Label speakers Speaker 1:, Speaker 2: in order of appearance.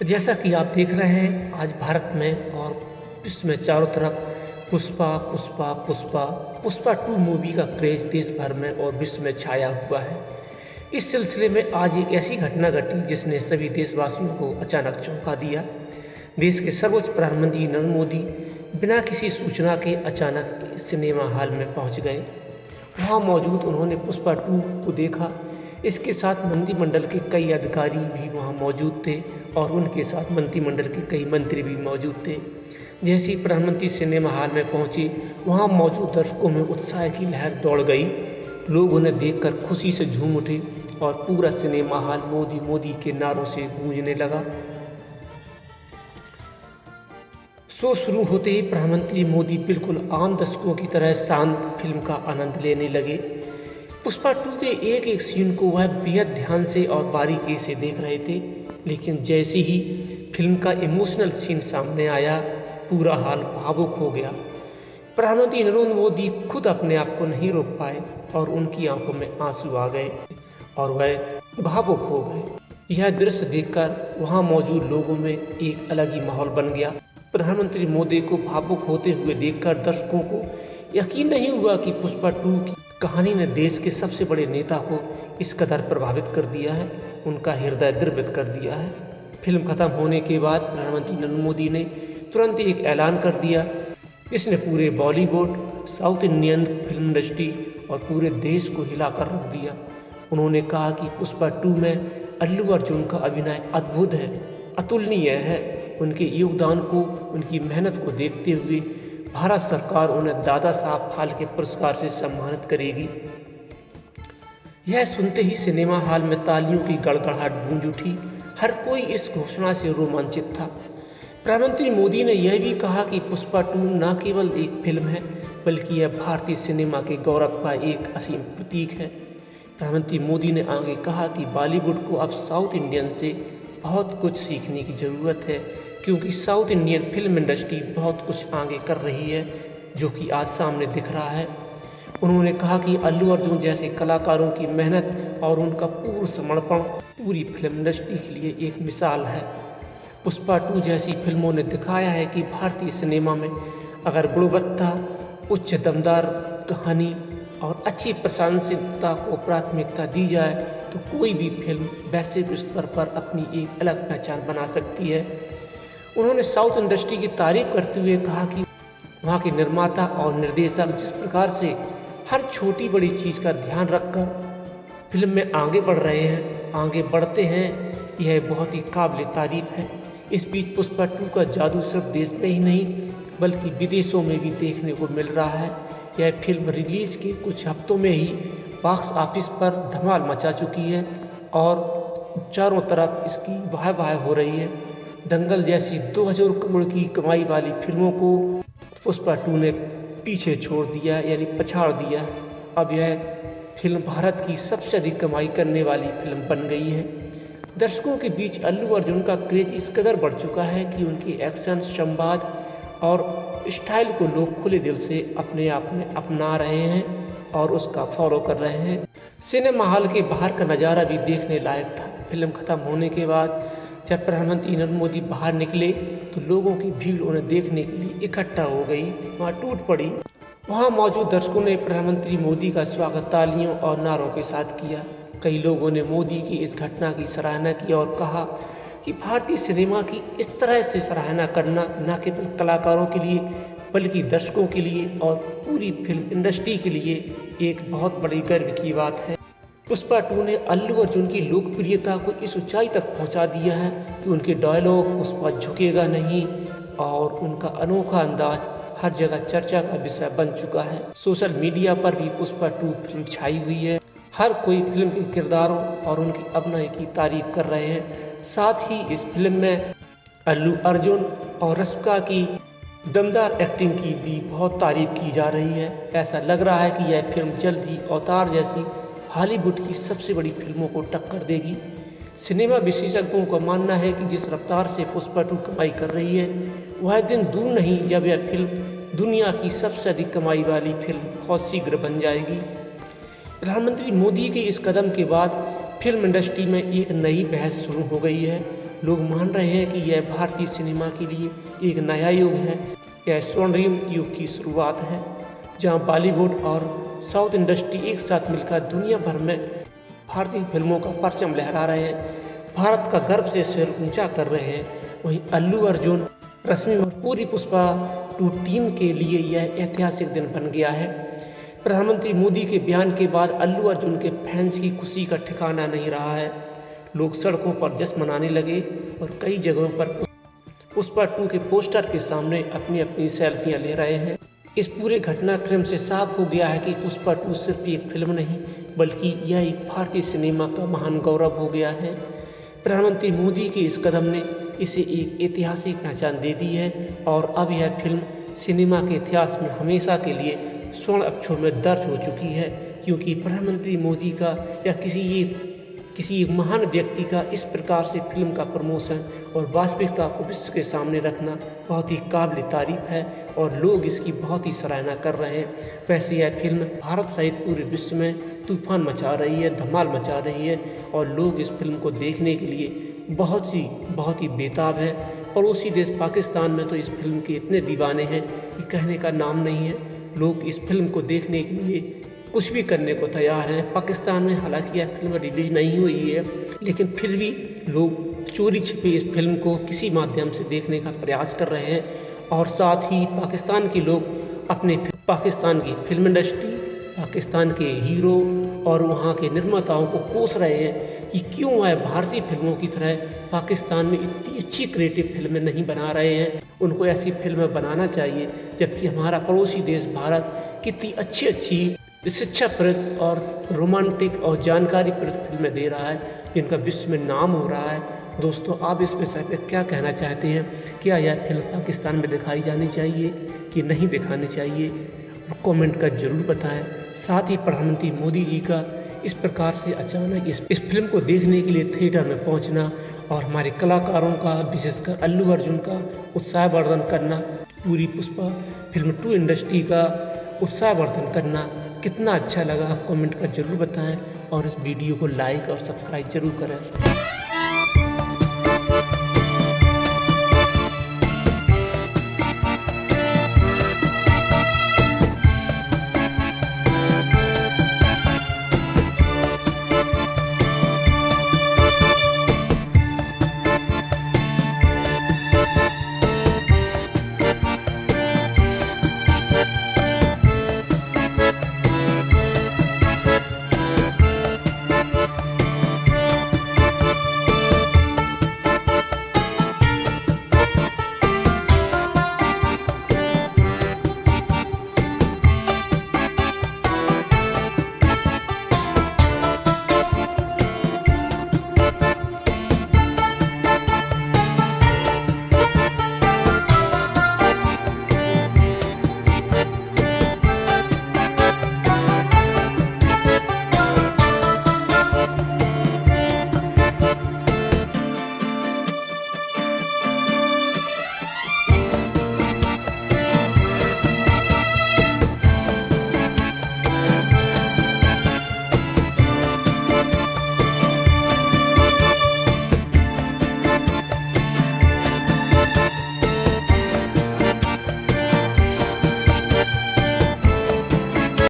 Speaker 1: जैसा कि आप देख रहे हैं आज भारत में और विश्व में चारों तरफ पुष्पा पुष्पा पुष्पा पुष्पा 2 मूवी का क्रेज देश भर में और विश्व में छाया हुआ है। इस सिलसिले में आज एक ऐसी घटना घटी जिसने सभी देशवासियों को अचानक चौंका दिया। देश के सर्वोच्च प्रधानमंत्री नरेंद्र मोदी बिना किसी सूचना के अचानक सिनेमा हॉल में पहुंच गए। वहां मौजूद उन्होंने पुष्पा 2 को देखा। इसके साथ मंत्रिमंडल के कई अधिकारी भी वहां मौजूद थे और उनके साथ मंत्रिमंडल के कई मंत्री भी मौजूद थे। जैसे ही प्रधानमंत्री सिनेमा हॉल में पहुंचे, वहां मौजूद दर्शकों में उत्साह की लहर दौड़ गई। लोग उन्हें देखकर खुशी से झूम उठे और पूरा सिनेमा हॉल मोदी मोदी के नारों से गूंजने लगा। शो शुरू होते ही प्रधानमंत्री मोदी बिल्कुल आम दर्शकों की तरह शांत फिल्म का आनंद लेने लगे। पुष्पा 2 के एक एक सीन को वह बेहद ध्यान से और बारीकी से देख रहे थे, लेकिन जैसे ही फिल्म का इमोशनल सीन सामने आया, पूरा हाल भावुक हो गया। प्रधानमंत्री नरेंद्र मोदी खुद अपने आप को नहीं रोक पाए और उनकी आंखों में आंसू आ गए और वह भावुक हो गए। यह दृश्य देखकर वहां मौजूद लोगों में एक अलग ही माहौल बन गया। प्रधानमंत्री मोदी को भावुक होते हुए देखकर दर्शकों को यकीन नहीं हुआ कि पुष्पा 2 की कहानी ने देश के सबसे बड़े नेता को इस कदर प्रभावित कर दिया है, उनका हृदय द्रवित कर दिया है। फिल्म खत्म होने के बाद प्रधानमंत्री नरेंद्र मोदी ने तुरंत एक ऐलान कर दिया। इसने पूरे Bollywood, south Indian film industry और पूरे देश को हिलाकर रख दिया। उन्होंने कहा कि पुष्पा 2 में अल्लू अर्जुन का अभिनय अद्भुत है, अतुलनीय है। उनके योगदान को, उनकी मेहनत को देखते हुए भारत सरकार उन्हें दादा साहब फाल्के पुरस्कार से सम्मानित करेगी। यह सुनते ही सिनेमा हॉल में तालियों की गड़गड़ाहट गूंज उठी। हर कोई इस घोषणा से रोमांचित था। प्रधानमंत्री मोदी ने यह भी कहा कि पुष्पा 2 न केवल एक फिल्म है, बल्कि यह भारतीय सिनेमा के गौरव का एक असीम प्रतीक है। प्रधानमंत्री मोदी ने आगे कहा कि बॉलीवुड को अब साउथ इंडियन से बहुत कुछ सीखने की ज़रूरत है, क्योंकि साउथ इंडियन फिल्म इंडस्ट्री बहुत कुछ आगे कर रही है, जो कि आज सामने दिख रहा है। उन्होंने कहा कि अल्लू अर्जुन जैसे कलाकारों की मेहनत और उनका पूर्ण समर्पण पूरी फिल्म इंडस्ट्री के लिए एक मिसाल है। पुष्पा 2 जैसी फिल्मों ने दिखाया है कि भारतीय सिनेमा में अगर गुणवत्ता, उच्च दमदार कहानी और अच्छी प्रशंसनीयता को प्राथमिकता दी जाए तो कोई भी फिल्म वैश्विक स्तर पर अपनी एक अलग पहचान बना सकती है। उन्होंने साउथ इंडस्ट्री की तारीफ करते हुए कहा कि वहाँ के निर्माता और निर्देशक जिस प्रकार से हर छोटी बड़ी चीज़ का ध्यान रखकर फिल्म में आगे बढ़ रहे हैं, आगे बढ़ते हैं, यह बहुत ही काबिल तारीफ है। इस बीच पुष्पा 2 का जादू सिर्फ देश में ही नहीं बल्कि विदेशों में भी देखने को मिल रहा है। यह फिल्म रिलीज़ के कुछ हफ्तों में ही बॉक्स ऑफिस पर धमाल मचा चुकी है और चारों तरफ इसकी वाह हो रही है। दंगल जैसी 2000 करोड़ की कमाई वाली फिल्मों को पुष्पा 2 ने पीछे छोड़ दिया, यानी पछाड़ दिया। अब यह फिल्म भारत की सबसे अधिक कमाई करने वाली फिल्म बन गई है। दर्शकों के बीच अल्लू अर्जुन का क्रेज इस कदर बढ़ चुका है कि उनकी एक्शन, संवाद और स्टाइल को लोग खुले दिल से अपने आप में अपना रहे हैं और उसका फॉलो कर रहे हैं। सिनेमा हॉल के बाहर का नज़ारा भी देखने लायक था। फिल्म खत्म होने के बाद जब प्रधानमंत्री नरेंद्र मोदी बाहर निकले तो लोगों की भीड़ उन्हें देखने के लिए इकट्ठा हो गई, वहाँ टूट पड़ी। वहाँ मौजूद दर्शकों ने प्रधानमंत्री मोदी का स्वागत तालियों और नारों के साथ किया। कई लोगों ने मोदी की इस घटना की सराहना की और कहा कि भारतीय सिनेमा की इस तरह से सराहना करना न केवल कलाकारों के लिए बल्कि दर्शकों के लिए और पूरी फिल्म इंडस्ट्री के लिए एक बहुत बड़ी गर्व की बात है। पुष्पा 2 ने अल्लू अर्जुन की लोकप्रियता को इस ऊंचाई तक पहुंचा दिया है कि उनके डायलॉग पुष्पा झुकेगा नहीं और उनका अनोखा अंदाज हर जगह चर्चा का विषय बन चुका है। सोशल मीडिया पर भी पुष्पा 2 फिल्म छाई हुई है। हर कोई फिल्म के किरदारों और उनके अभिनय की तारीफ कर रहे हैं। साथ ही इस फिल्म में अल्लू अर्जुन और रश्मिका की दमदार एक्टिंग की भी बहुत तारीफ की जा रही है। ऐसा लग रहा है कि यह फिल्म जल्द ही अवतार जैसी हॉलीवुड की सबसे बड़ी फिल्मों को टक्कर देगी। सिनेमा विशेषज्ञों का मानना है कि जिस रफ्तार से पुष्पा 2 कमाई कर रही है, वह दिन दूर नहीं जब यह फिल्म दुनिया की सबसे अधिक कमाई वाली फिल्म बहुत शीघ्र बन जाएगी। प्रधानमंत्री मोदी के इस कदम के बाद फिल्म इंडस्ट्री में एक नई बहस शुरू हो गई है। लोग मान रहे हैं कि यह भारतीय सिनेमा के लिए एक नया युग है। यह स्वर्णिम युग की शुरुआत है, जहां बॉलीवुड और साउथ इंडस्ट्री एक साथ मिलकर दुनिया भर में भारतीय फिल्मों का परचम लहरा रहे हैं, भारत का गर्व से सिर ऊंचा कर रहे हैं। वहीं अल्लू अर्जुन, रश्मि और पूरी पुष्पा 2 टीम के लिए यह ऐतिहासिक दिन बन गया है। प्रधानमंत्री मोदी के बयान के बाद अल्लू अर्जुन के फैंस की खुशी का ठिकाना नहीं रहा है। लोग सड़कों पर जश्न मनाने लगे और कई जगहों पर पुष्पा 2 के पोस्टर के सामने अपनी अपनी सेल्फियां ले रहे हैं। इस पूरे घटनाक्रम से साफ हो गया है कि पुष्पा 2 सिर्फ एक फिल्म नहीं, बल्कि यह एक भारतीय सिनेमा का महान गौरव हो गया है। प्रधानमंत्री मोदी के इस कदम ने इसे एक ऐतिहासिक पहचान दे दी है और अब यह फिल्म सिनेमा के इतिहास में हमेशा के लिए स्वर्ण अक्षरों में दर्ज हो चुकी है, क्योंकि प्रधानमंत्री मोदी का या किसी एक महान व्यक्ति का इस प्रकार से फिल्म का प्रमोशन और वास्तविकता को विश्व के सामने रखना बहुत ही काबिल तारीफ है और लोग इसकी बहुत ही सराहना कर रहे हैं। वैसे यह फिल्म भारत सहित पूरे विश्व में तूफान मचा रही है, धमाल मचा रही है और लोग इस फिल्म को देखने के लिए बहुत ही बेताब है। पड़ोसी देश पाकिस्तान में तो इस फिल्म के इतने दीवाने हैं कि कहने का नाम नहीं है। लोग इस फिल्म को देखने के लिए कुछ भी करने को तैयार हैं। पाकिस्तान में हालांकि यह फिल्म रिलीज नहीं हुई है, लेकिन फिर भी लोग चोरी छिपे इस फिल्म को किसी माध्यम से देखने का प्रयास कर रहे हैं और साथ ही पाकिस्तान के लोग अपने पाकिस्तान की फिल्म इंडस्ट्री, पाकिस्तान के हीरो और वहाँ के निर्माताओं को कोस रहे हैं कि क्यों वह भारतीय फिल्मों की तरह पाकिस्तान में इतनी अच्छी क्रिएटिव फिल्में नहीं बना रहे हैं। उनको ऐसी फिल्में बनाना चाहिए, जबकि हमारा पड़ोसी देश भारत कितनी अच्छी शिक्षाप्रद और रोमांटिक और जानकारीप्रद फिल्में दे रहा है, जिनका विश्व में नाम हो रहा है। दोस्तों, आप इस विषय पर क्या कहना चाहते हैं? क्या यह फिल्म पाकिस्तान में दिखाई जानी चाहिए कि नहीं दिखानी चाहिए? कमेंट कर जरूर बताएं। साथ ही प्रधानमंत्री मोदी जी का इस प्रकार से अचानक इस फिल्म को देखने के लिए थिएटर में पहुंचना और हमारे कलाकारों का, विशेषकर अल्लू अर्जुन का उत्साहवर्धन करना, पूरी पुष्पा फिल्म 2 इंडस्ट्री का उत्साहवर्धन करना कितना अच्छा लगा, आप कमेंट कर जरूर बताएं और इस वीडियो को लाइक और सब्सक्राइब जरूर करें।